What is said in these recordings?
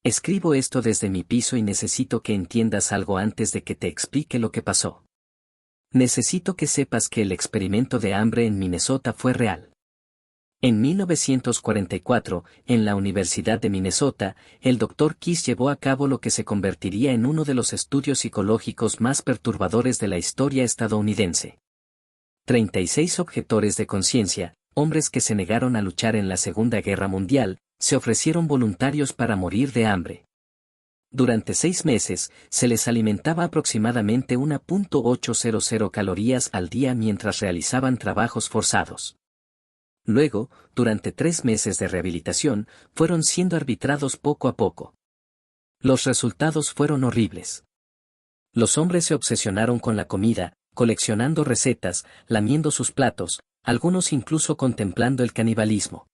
Escribo esto desde mi piso y necesito que entiendas algo antes de que te explique lo que pasó. Necesito que sepas que el experimento de hambre en Minnesota fue real. En 1944, en la Universidad de Minnesota, el Dr. Kiss llevó a cabo lo que se convertiría en uno de los estudios psicológicos más perturbadores de la historia estadounidense. 36 objetores de conciencia, hombres que se negaron a luchar en la Segunda Guerra Mundial, se ofrecieron voluntarios para morir de hambre. Durante 6 meses, se les alimentaba aproximadamente 1.800 calorías al día mientras realizaban trabajos forzados. Luego, durante 3 meses de rehabilitación, fueron siendo arbitrados poco a poco. Los resultados fueron horribles. Los hombres se obsesionaron con la comida, coleccionando recetas, lamiendo sus platos, algunos incluso contemplando el canibalismo.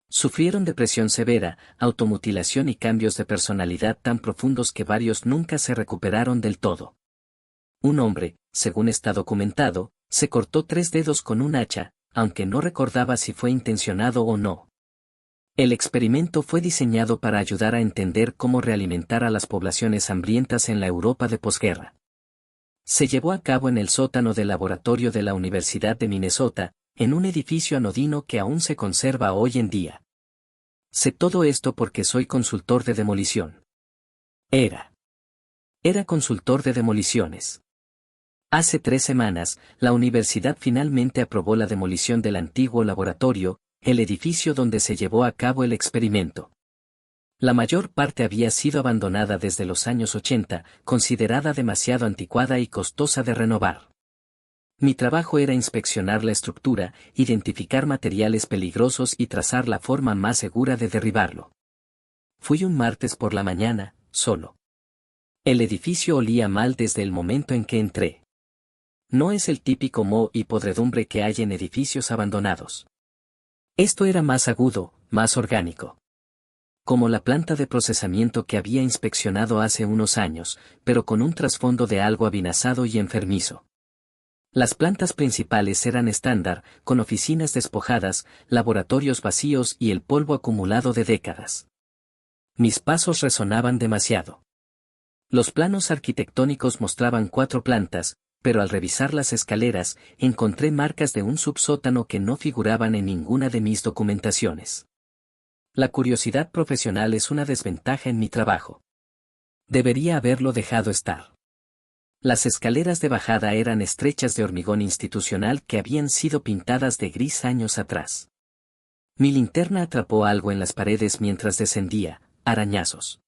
Sufrieron depresión severa, automutilación y cambios de personalidad tan profundos que varios nunca se recuperaron del todo. Un hombre, según está documentado, se cortó 3 dedos con un hacha, aunque no recordaba si fue intencionado o no. El experimento fue diseñado para ayudar a entender cómo realimentar a las poblaciones hambrientas en la Europa de posguerra. Se llevó a cabo en el sótano del laboratorio de la Universidad de Minnesota, en un edificio anodino que aún se conserva hoy en día. Sé todo esto porque soy consultor de demolición. Era consultor de demoliciones. Hace 3 semanas, la universidad finalmente aprobó la demolición del antiguo laboratorio, el edificio donde se llevó a cabo el experimento. La mayor parte había sido abandonada desde los años 80, considerada demasiado anticuada y costosa de renovar. Mi trabajo era inspeccionar la estructura, identificar materiales peligrosos y trazar la forma más segura de derribarlo. Fui un martes por la mañana, solo. El edificio olía mal desde el momento en que entré. No es el típico moho y podredumbre que hay en edificios abandonados. Esto era más agudo, más orgánico. Como la planta de procesamiento que había inspeccionado hace unos años, pero con un trasfondo de algo avinazado y enfermizo. Las plantas principales eran estándar, con oficinas despojadas, laboratorios vacíos y el polvo acumulado de décadas. Mis pasos resonaban demasiado. Los planos arquitectónicos mostraban 4 plantas, pero al revisar las escaleras, encontré marcas de un subsótano que no figuraban en ninguna de mis documentaciones. La curiosidad profesional es una desventaja en mi trabajo. Debería haberlo dejado estar. Las escaleras de bajada eran estrechas de hormigón institucional que habían sido pintadas de gris años atrás. Mi linterna atrapó algo en las paredes mientras descendía, arañazos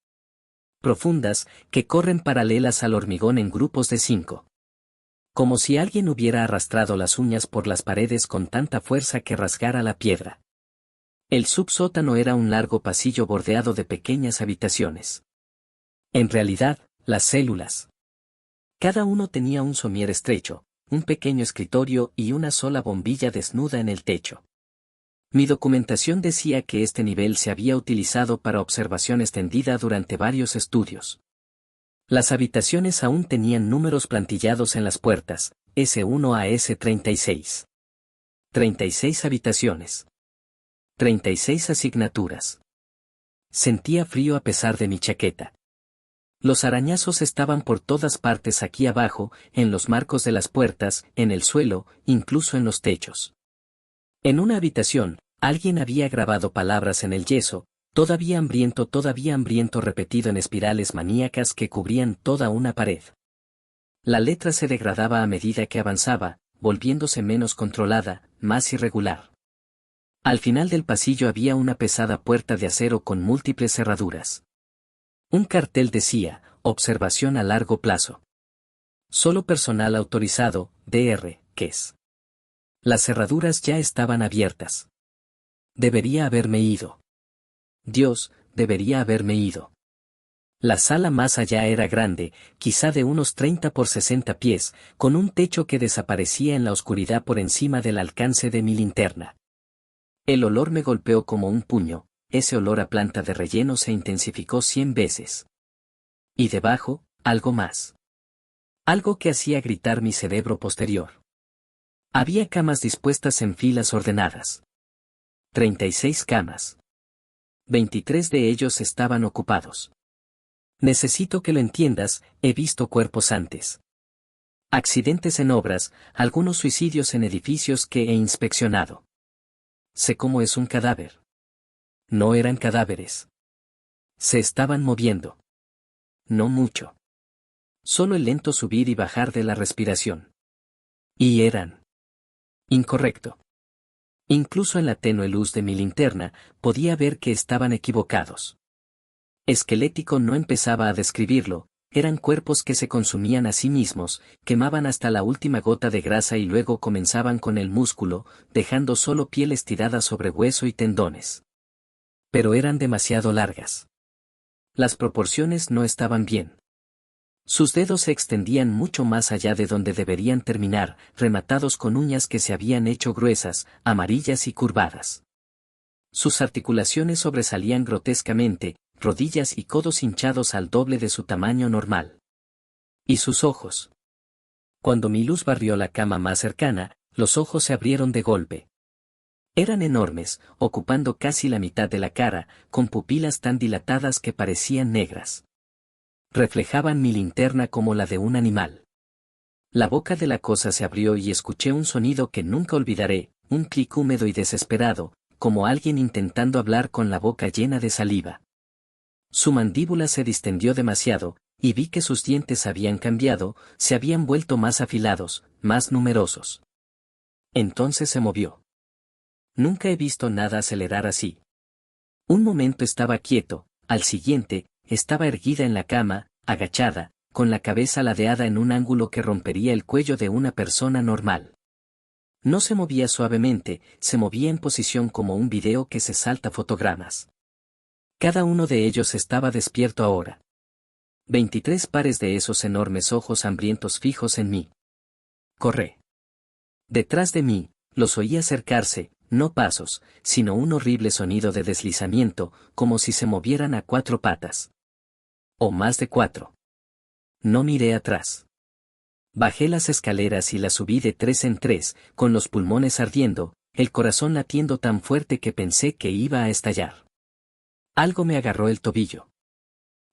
profundas, que corren paralelas al hormigón en grupos de 5. Como si alguien hubiera arrastrado las uñas por las paredes con tanta fuerza que rasgara la piedra. El subsótano era un largo pasillo bordeado de pequeñas habitaciones. En realidad, las células. Cada uno tenía un somier estrecho, un pequeño escritorio y una sola bombilla desnuda en el techo. Mi documentación decía que este nivel se había utilizado para observación extendida durante varios estudios. Las habitaciones aún tenían números plantillados en las puertas, S1 a S36. 36 habitaciones. 36 asignaturas. Sentía frío a pesar de mi chaqueta. Los arañazos estaban por todas partes aquí abajo, en los marcos de las puertas, en el suelo, incluso en los techos. En una habitación, alguien había grabado palabras en el yeso, todavía hambriento repetido en espirales maníacas que cubrían toda una pared. La letra se degradaba a medida que avanzaba, volviéndose menos controlada, más irregular. Al final del pasillo había una pesada puerta de acero con múltiples cerraduras. Un cartel decía, observación a largo plazo. Solo personal autorizado, Dr. Kiss. Las cerraduras ya estaban abiertas. Debería haberme ido. Dios, debería haberme ido. La sala más allá era grande, quizá de unos 30 por 60 pies, con un techo que desaparecía en la oscuridad por encima del alcance de mi linterna. El olor me golpeó como un puño, ese olor a planta de relleno se intensificó 100 veces. Y debajo, algo más. Algo que hacía gritar mi cerebro posterior. Había camas dispuestas en filas ordenadas. 36 camas. 23 de ellos estaban ocupados. Necesito que lo entiendas, he visto cuerpos antes. Accidentes en obras, algunos suicidios en edificios que he inspeccionado. Sé cómo es un cadáver. No eran cadáveres. Se estaban moviendo. No mucho. Solo el lento subir y bajar de la respiración. Y eran. Incorrecto. Incluso en la tenue luz de mi linterna, podía ver que estaban equivocados. Esquelético no empezaba a describirlo, eran cuerpos que se consumían a sí mismos, quemaban hasta la última gota de grasa y luego comenzaban con el músculo, dejando solo piel estirada sobre hueso y tendones. Pero eran demasiado largas. Las proporciones no estaban bien. Sus dedos se extendían mucho más allá de donde deberían terminar, rematados con uñas que se habían hecho gruesas, amarillas y curvadas. Sus articulaciones sobresalían grotescamente, rodillas y codos hinchados al doble de su tamaño normal. ¿Y sus ojos? Cuando mi luz barrió la cama más cercana, los ojos se abrieron de golpe. Eran enormes, ocupando casi la mitad de la cara, con pupilas tan dilatadas que parecían negras. Reflejaban mi linterna como la de un animal. La boca de la cosa se abrió y escuché un sonido que nunca olvidaré, un clic húmedo y desesperado, como alguien intentando hablar con la boca llena de saliva. Su mandíbula se distendió demasiado, y vi que sus dientes habían cambiado, se habían vuelto más afilados, más numerosos. Entonces se movió. Nunca he visto nada acelerar así. Un momento estaba quieto, al siguiente, estaba erguida en la cama, agachada, con la cabeza ladeada en un ángulo que rompería el cuello de una persona normal. No se movía suavemente, se movía en posición como un video que se salta fotogramas. Cada uno de ellos estaba despierto ahora. 23 pares de esos enormes ojos hambrientos fijos en mí. Corré. Detrás de mí, los oí acercarse, no pasos, sino un horrible sonido de deslizamiento, como si se movieran a 4 patas. O más de 4. No miré atrás. Bajé las escaleras y las subí de 3 en 3, con los pulmones ardiendo, el corazón latiendo tan fuerte que pensé que iba a estallar. Algo me agarró el tobillo.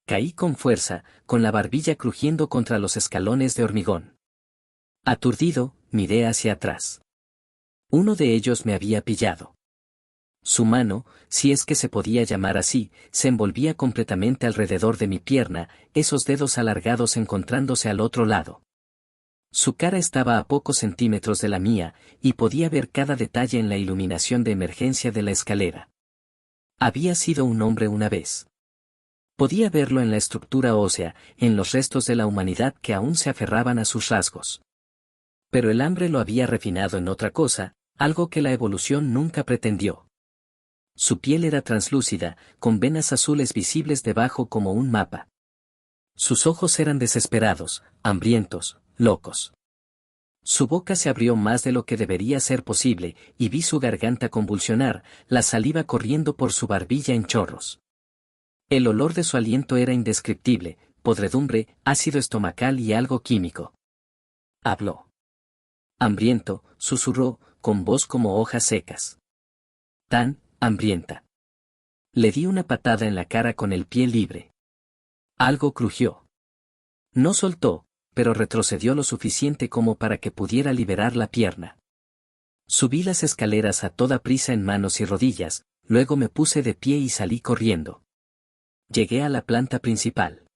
Caí con fuerza, con la barbilla crujiendo contra los escalones de hormigón. Aturdido, miré hacia atrás. Uno de ellos me había pillado. Su mano, si es que se podía llamar así, se envolvía completamente alrededor de mi pierna, esos dedos alargados encontrándose al otro lado. Su cara estaba a pocos centímetros de la mía, y podía ver cada detalle en la iluminación de emergencia de la escalera. Había sido un hombre una vez. Podía verlo en la estructura ósea, en los restos de la humanidad que aún se aferraban a sus rasgos. Pero el hambre lo había refinado en otra cosa, algo que la evolución nunca pretendió. Su piel era translúcida, con venas azules visibles debajo como un mapa. Sus ojos eran desesperados, hambrientos, locos. Su boca se abrió más de lo que debería ser posible, y vi su garganta convulsionar, la saliva corriendo por su barbilla en chorros. El olor de su aliento era indescriptible, podredumbre, ácido estomacal y algo químico. Habló. Hambriento, susurró, con voz como hojas secas. Tan hambrienta. Le di una patada en la cara con el pie libre. Algo crujió. No soltó, pero retrocedió lo suficiente como para que pudiera liberar la pierna. Subí las escaleras a toda prisa en manos y rodillas, luego me puse de pie y salí corriendo. Llegué a la planta principal.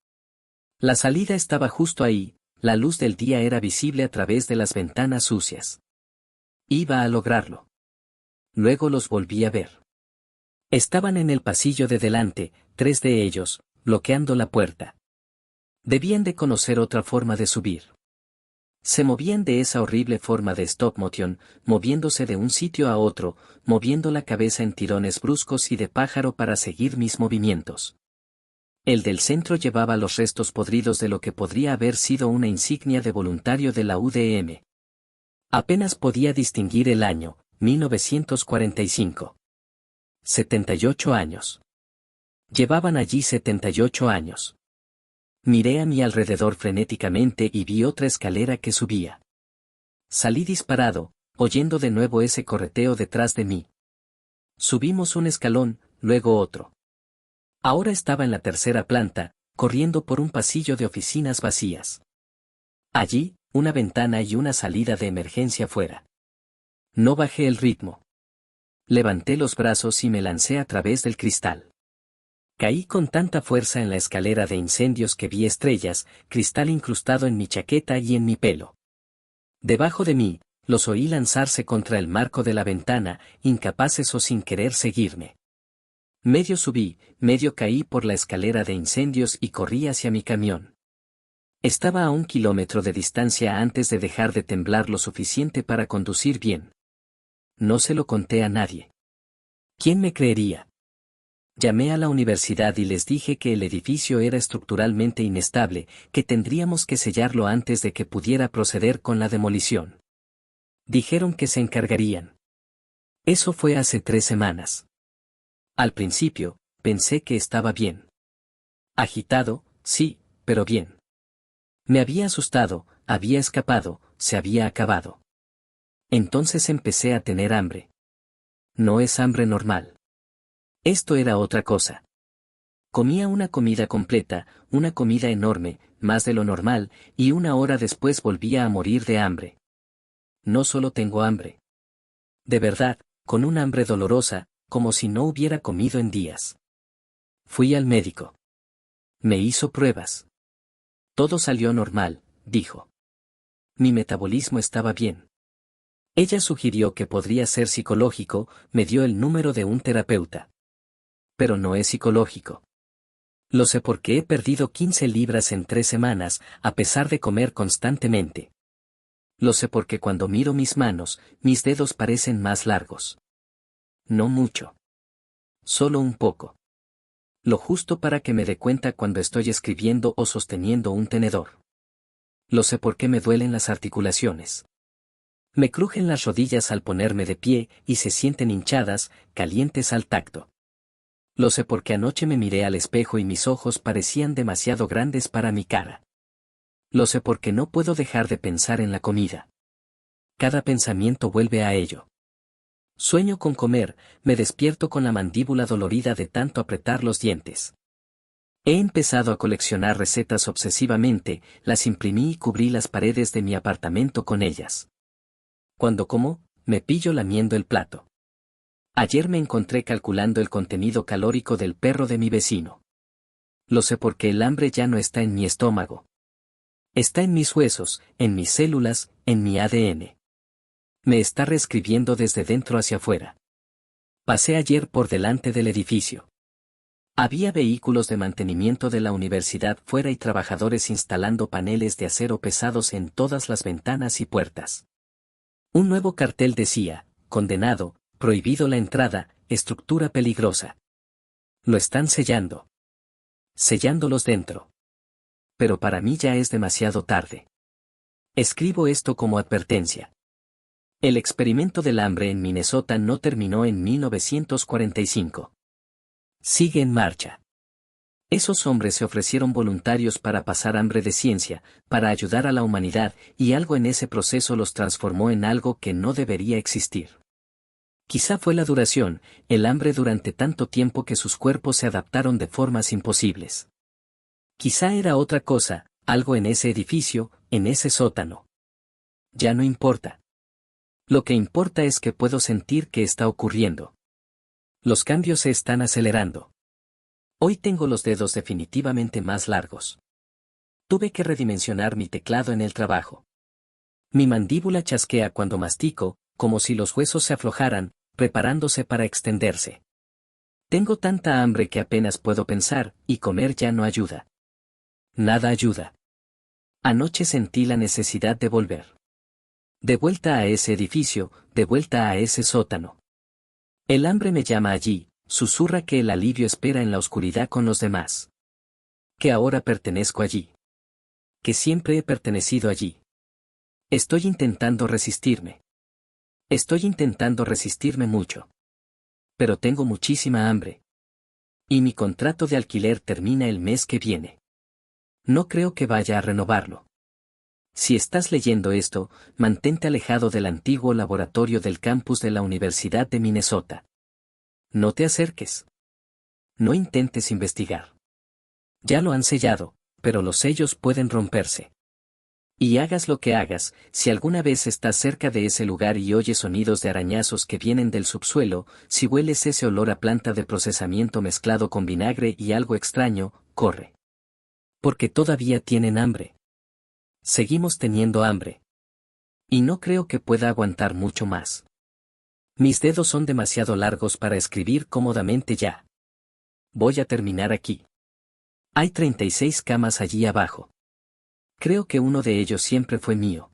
La salida estaba justo ahí, la luz del día era visible a través de las ventanas sucias. Iba a lograrlo. Luego los volví a ver. Estaban en el pasillo de delante, 3 de ellos, bloqueando la puerta. Debían de conocer otra forma de subir. Se movían de esa horrible forma de stop motion, moviéndose de un sitio a otro, moviendo la cabeza en tirones bruscos y de pájaro para seguir mis movimientos. El del centro llevaba los restos podridos de lo que podría haber sido una insignia de voluntario de la UDM. Apenas podía distinguir el año, 1945. 78 años. Llevaban allí 78 años. Miré a mi alrededor frenéticamente y vi otra escalera que subía. Salí disparado, oyendo de nuevo ese correteo detrás de mí. Subimos un escalón, luego otro. Ahora estaba en la tercera planta, corriendo por un pasillo de oficinas vacías. Allí, una ventana y una salida de emergencia fuera. No bajé el ritmo. Levanté los brazos y me lancé a través del cristal. Caí con tanta fuerza en la escalera de incendios que vi estrellas, cristal incrustado en mi chaqueta y en mi pelo. Debajo de mí, los oí lanzarse contra el marco de la ventana, incapaces o sin querer seguirme. Medio subí, medio caí por la escalera de incendios y corrí hacia mi camión. Estaba a 1 kilómetro de distancia antes de dejar de temblar lo suficiente para conducir bien. No se lo conté a nadie. ¿Quién me creería? Llamé a la universidad y les dije que el edificio era estructuralmente inestable, que tendríamos que sellarlo antes de que pudiera proceder con la demolición. Dijeron que se encargarían. Eso fue hace 3 semanas. Al principio, pensé que estaba bien. Agitado, sí, pero bien. Me había asustado, había escapado, se había acabado. Entonces empecé a tener hambre. No es hambre normal. Esto era otra cosa. Comía una comida completa, una comida enorme, más de lo normal, y 1 hora después volvía a morir de hambre. No solo tengo hambre. De verdad, con un hambre dolorosa, como si no hubiera comido en días. Fui al médico. Me hizo pruebas. Todo salió normal, dijo. Mi metabolismo estaba bien. Ella sugirió que podría ser psicológico, me dio el número de un terapeuta. Pero no es psicológico. Lo sé porque he perdido 15 libras en 3 semanas, a pesar de comer constantemente. Lo sé porque cuando miro mis manos, mis dedos parecen más largos. No mucho. Solo un poco. Lo justo para que me dé cuenta cuando estoy escribiendo o sosteniendo un tenedor. Lo sé porque me duelen las articulaciones. Me crujen las rodillas al ponerme de pie y se sienten hinchadas, calientes al tacto. Lo sé porque anoche me miré al espejo y mis ojos parecían demasiado grandes para mi cara. Lo sé porque no puedo dejar de pensar en la comida. Cada pensamiento vuelve a ello. Sueño con comer, me despierto con la mandíbula dolorida de tanto apretar los dientes. He empezado a coleccionar recetas obsesivamente, las imprimí y cubrí las paredes de mi apartamento con ellas. Cuando como, me pillo lamiendo el plato. Ayer me encontré calculando el contenido calórico del perro de mi vecino. Lo sé porque el hambre ya no está en mi estómago. Está en mis huesos, en mis células, en mi ADN. Me está reescribiendo desde dentro hacia afuera. Pasé ayer por delante del edificio. Había vehículos de mantenimiento de la universidad fuera y trabajadores instalando paneles de acero pesados en todas las ventanas y puertas. Un nuevo cartel decía, condenado, prohibido la entrada, estructura peligrosa. Lo están sellando. Sellándolos dentro. Pero para mí ya es demasiado tarde. Escribo esto como advertencia. El experimento del hambre en Minnesota no terminó en 1945. Sigue en marcha. Esos hombres se ofrecieron voluntarios para pasar hambre de ciencia, para ayudar a la humanidad, y algo en ese proceso los transformó en algo que no debería existir. Quizá fue la duración, el hambre durante tanto tiempo que sus cuerpos se adaptaron de formas imposibles. Quizá era otra cosa, algo en ese edificio, en ese sótano. Ya no importa. Lo que importa es que puedo sentir que está ocurriendo. Los cambios se están acelerando. Hoy tengo los dedos definitivamente más largos. Tuve que redimensionar mi teclado en el trabajo. Mi mandíbula chasquea cuando mastico, como si los huesos se aflojaran, preparándose para extenderse. Tengo tanta hambre que apenas puedo pensar, y comer ya no ayuda. Nada ayuda. Anoche sentí la necesidad de volver. De vuelta a ese edificio, de vuelta a ese sótano. El hambre me llama allí, susurra que el alivio espera en la oscuridad con los demás. Que ahora pertenezco allí. Que siempre he pertenecido allí. Estoy intentando resistirme. Estoy intentando resistirme mucho. Pero tengo muchísima hambre. Y mi contrato de alquiler termina el mes que viene. No creo que vaya a renovarlo. Si estás leyendo esto, mantente alejado del antiguo laboratorio del campus de la Universidad de Minnesota. No te acerques. no intentes investigar. Ya lo han sellado, pero los sellos pueden romperse. Y hagas lo que hagas, si alguna vez estás cerca de ese lugar y oyes sonidos de arañazos que vienen del subsuelo, si hueles ese olor a planta de procesamiento mezclado con vinagre y algo extraño, corre. Porque todavía tienen hambre. Seguimos teniendo hambre. Y no creo que pueda aguantar mucho más. Mis dedos son demasiado largos para escribir cómodamente ya. Voy a terminar aquí. Hay 36 camas allí abajo. Creo que uno de ellos siempre fue mío.